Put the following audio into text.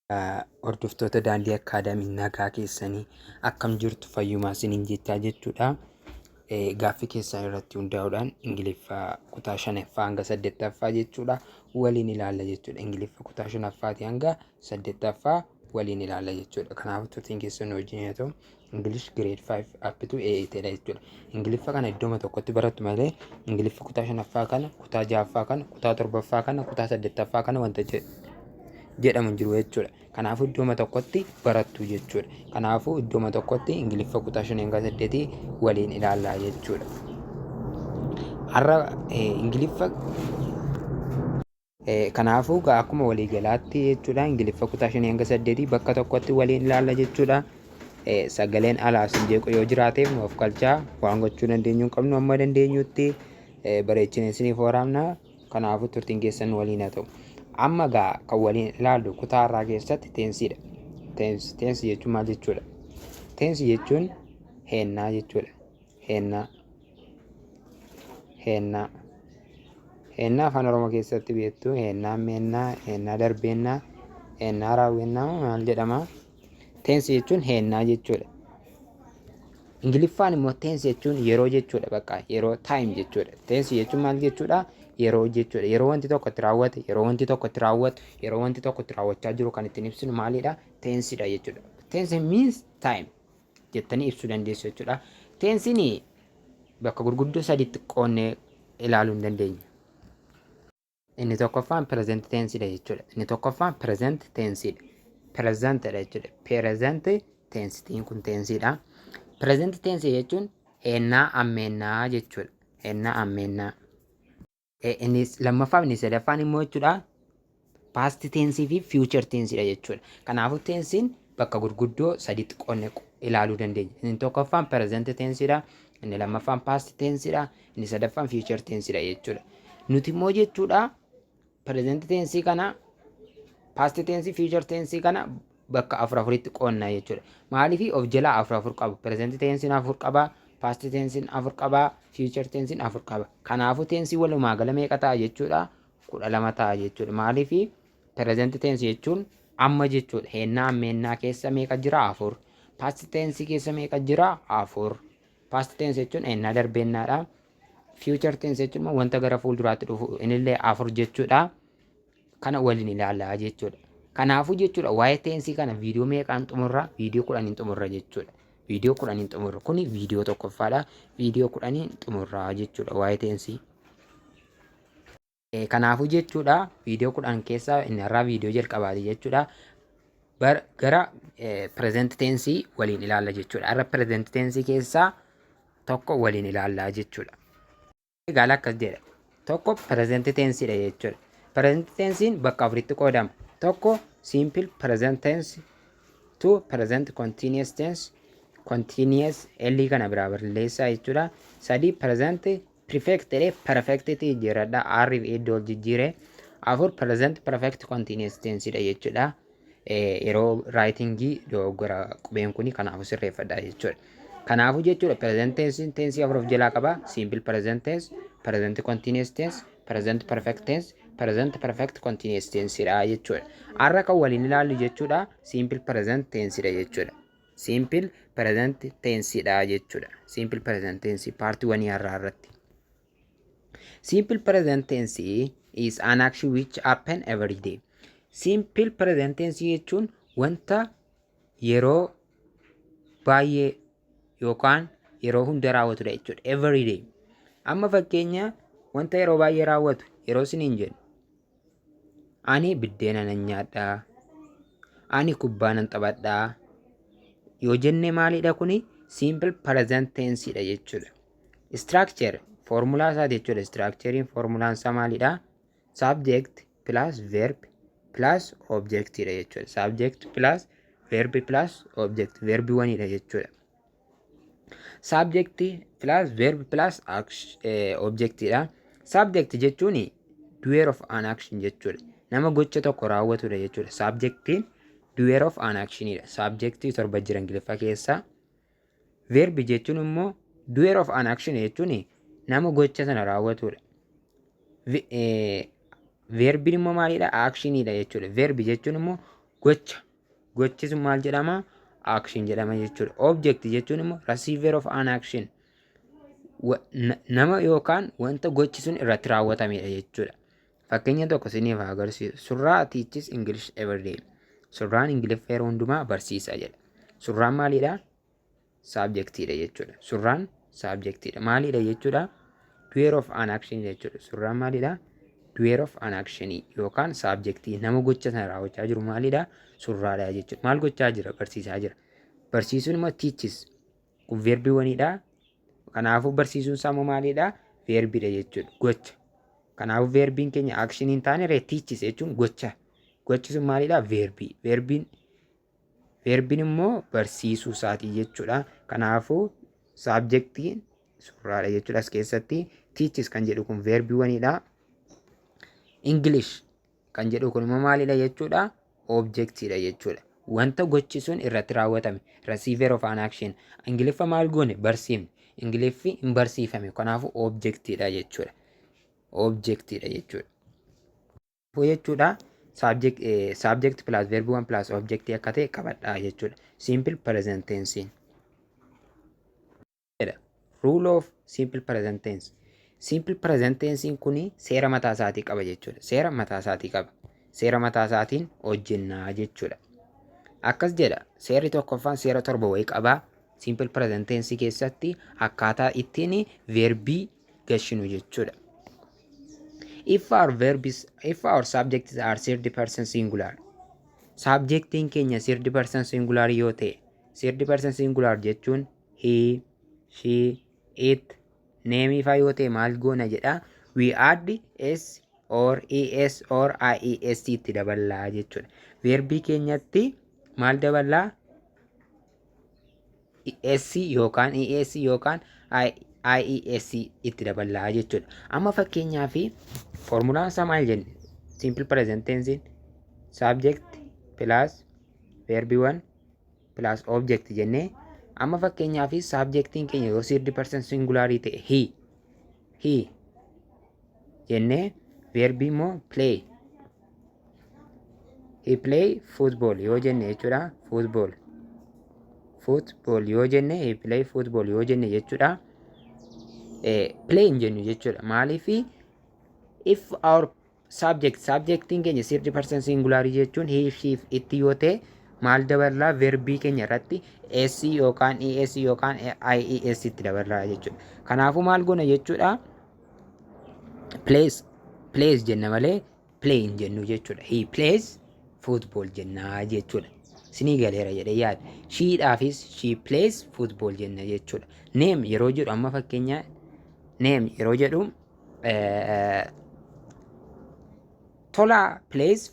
Hordoftoota Daandii Akaadaamii nagaa keessanii akkam jirtu fayyumaa isiniin jechaa jechuudha. Gaaffii keessan irratti hundaa'uudhaan Ingiliffaa kutaa 5ffaa hanga 8ffaa jechuudha waliin ilaalla jechuudha. Ingiliffaa kutaa 5ffaatii hanga 8ffaa waliin ilaalla jechuudha. Kanaafuu turtiin keessan wajjin haa ta'u English grade 5 up to 8 dha jechuudha. Ingiliffaa kana iddooma tokkotti barattu malee Ingiliffaa kutaa 5ffaa kana, kutaa 6ffaa kana, kutaa 7ffaa kana, kutaa 8ffaa kana wanta jedhamu jiru jechuudha. Kanaafuu iddooma tokkotti barattu jechuudha. Kanaafuu iddooma tokkotti Ingiliffaa kutaa 5 hanga 8 waliin ilaallaa jechuudha. Har'a Ingiliffaa kanaafuu akkuma waliigalaatti jechuudha Ingiliffaa kutaa 5 hanga 8 bakka tokkotti waliin ilaalla jechuudha. Sagaleen alaa sin jeequ yoo jiraateef nu of galchaa waan gochuu dandeenyu hin qabnu amma dandeenyutti bareechinee isiniif waraabna. Kanaafuu turtiin keessan waliin haa ta'u. Amma kan waliin ilaallu kutaa irraa keessatti teensiidha. Teensi jechuun maal jechuudha? Teensi jechuun heennaa jechuudha. Heennaa afaan Oromoo keessatti beektu heennaa meennaa, heennaa darbeennaa, heennaa raawwennaa maal jedhama? Teensi jechuun heennaa jechuudha. Ingiliffaan immoo teensi jechuun yeroo jechuudha. Bakka yeroo time jechuudha. Teensi jechuun maal jechuudha? Yeroo jechuudha. Yeroo wanti tokko itti raawwate, yeroo wanti tokko itti raawwatu, yeroo wanti tokko itti raawwachaa jiru kan ittiin ibsinu maalidha? Teensidha jechuudha. Tensi means time jettanii ibsuu dandeessu jechuudha. Tensiin bakka gurguddoo sadiitti qoonnee ilaaluu hin dandeenya. Inni tokkoffaan present tensidha jechuudha. Inni tokkoffaan present tensidha. Presentidha jechuudha. Present tensitiin kun tensidha. Present tense jechuun heennaa ammeennaa jechuudha. Heennaa ammeennaa. Inni lammaffaa inni sadaffaan immoo jechuudha past tense fi future tense dha jechuudha. Kanaafuu tensiin bakka gurguddoo sadiitti qoonnee ilaaluu dandeenya. Inni tokkoffaan present tense dha, inni lammaffaan past tense dha, inni sadaffaan future tense dha jechuudha. Nuti immoo jechuudha present tense kana, past tense, future tense kana bakka afuritti qoonnaa jechuudha. Maaliif of jalaa afur qabu? Present tense 4 qaba. Past tense 4 qaba, future tense 4 qaba. Kanaafuu tensi walumaa gala meeqa ta'a jechuudha? 12 ta'a jechuudha. Maaliif present tense jechuun amma jechuudha. Heennaa ammeennaa keessa meeqa jira? 4. Past tense keessa meeqa jira? 4. Past tense jechuun heennaa darbeennaadha. Future tense jechuun wanta gara fuulduraatti dhufu inillee 4 jechuudha. Kana waliin ilaallaa jechuudha. Kanaafuu jechuudha waa'ee teensii kana viidiyoo meeqaan xumurra? Viidiyoo 10 xumurra jechuudha. Viidiyoo 10 xumurra. Kuni viidiyoo tokkoffaadha. Viidiyoo 10 xumurraa jechuudha waa'ee teensii. Kanaafuu jechuudha viidiyoo 10 keessaa inni irraa viidiyoo jalqabaati jechuudha. Gara present tensii waliin ilaalla jechuudha. Irra present tensii keessaa tokko waliin ilaallaa jechuudha. Egaa akkas jedha. Tokko present tensiidha jechuudha. Present tensiin bakka afuritti qoodama. Tokko simple present tense, two present continuous tense, continuous elli kana biraa barreessaa jechuudha. Sadi present perfect jedhee perfect jijjiiradha. R'if iddoo jijjiire. Afur present perfect continuous tense dha jechuudha. Yeroo writingii dogoggora qubeen kuni kanaafuu sirreeffadha jechuudha. Kanaafuu jechuudha present tense tense afur of jalaa qaba. Simple present tense, present continuous tense, present perfect tense, present perfect continuous tense dha jechuudha. Har'a kan waliin ilaallu jechuudha simple present tense dha jechuudha. Simple present tense dha jechuudha. Simple present tense part 1 har'a irratti. Simple present tense is an action which happen every day. Simple present tense jechuun wanta yeroo baay'ee yookaan yeroo hunda raawwatudha jechuudha. Every day. Amma fakkeenya wanta yeroo baay'ee raawwatu yeroo isiniin jedhu ani biddeena nan nyaadhaa, ani kubbaa nan taphadhaa yoo jenne maalidha kuni? Simple present tense dha jechuudha. Structure formulaa isaa jechuudha. Structurein formulaan isaa maalidha? Subject plus verb plus object dha jechuudha. Subject plus verb plus object. Verb 1 dha jechuudha. Subject plus verb plus object dha. Subject jechuun doer of an action jechuudha. Nama gocha tokko raawwatudha jechuudha. Subjectiin doer of an action dha. Subjectii torba jira Ingiliffaa keessa. Verb jechuun immoo doer of an action jechuun nama gocha sana raawwatudha. Verbiin immoo maalidha? Actionidha jechuudha. Verb jechuun immoo gocha. Gochi sun maal jedhama? Action jedhama jechuudha. Object jechuun immoo receiver of an action. Nama yookaan wanta gochi sun irratti raawwatamedha jechuudha. Fakkeenya tokko isiniif haa agarsiisu. Surraa teaches English every day. Surraan Ingiliffaa yeroo hundumaa barsiisa jedha. Surraan maalidha? Subjectidha jechuudha. Surraan subjectidha. Maalidha jechuudha? Doer of an action jechuudha. Surraan maalidha? Doer of an action yookaan subjectii nama gocha sana raawwachaa jiru maalidha? Surraadha jechuudha. Maal gochaa jira? Barsiisaa jira. Barsiisuun immoo teaches. Kun verbiiwwanidha. Kanaafuu barsiisuun isaa immoo maalidha? Verbiidha jechuudha. Gocha. Kanaafuu verbiin keenya action hin taane teaches jechuun gocha. Gochi sun maalidha? Verbii. Verbiin immoo barsiisuu isaatii jechuudha. Kanaafuu subjectiin surraadha jechuudha. As keessatti teaches kan jedhu kun verbiiwwanidha. English kan jedhu kun immoo maalidha jechuudha? Objectidha jechuudha. Wanta gochi sun irratti raawwatame receiver of an action. Ingiliffa maal goone? Barsiifne. Ingiliffi hin barsiifame. Kanaafuu objectidha jechuudha. Objectidha jechuudha. Jechuudha subject plus verb one plus object akka ta'e qabadhaa jechuudha. Simple present tense. Rule of simple present tense. Simple present tense kuni seera mataa isaatii qaba jechuudha. Seera mataa isaatii qaba. Seera mataa isaatiin hojjennaa jechuudha. Akkas jedha. Seerri tokkoffaan seera torba wayii qabaa. Simple present tense keessatti akkaataa ittiin verbii gashinu jechuudha. If our subjects are third person singular. Subjectiin keenya third person singular yoo ta'e, third person singular jechuun he, she, it, name faa yoo ta'e maal goona jedha? We add s or es or ies itti daballaa jechuudha. Verbii keenyatti maal daballaa? S yookaan es yookaan ies itti daballaa jechuudha. Amma fakkeenyaa fi formulaan isaa maal jenne? Simple present tense subject plus verbi one plus object jennee amma fakkeenyaa fi subjectiin keenya yoo third person singularii ta'e he jennee verbi immoo play. He play football yoo jenne jechuudha. Football yoo jenne he play football yoo jenne jechuudha. Play hin jennu jechuudha. Maaliifi if our subjectiin keenya third person singularii jechuun he, she, it yoo ta'e maal daballaa? Verbii keenya irratti s yookaan es yookaan ies itti daballaa jechuudha. Kanaafuu maal goona jechuudha? Plays jenna malee play hin jennu jechuudha. He plays football jennaa jechuudha. Sinii galeera jedhee yaada. Sheedhaafis she plays football jenna jechuudha. Name yeroo jedhu amma fakkeenya name yeroo jedhu Tola plays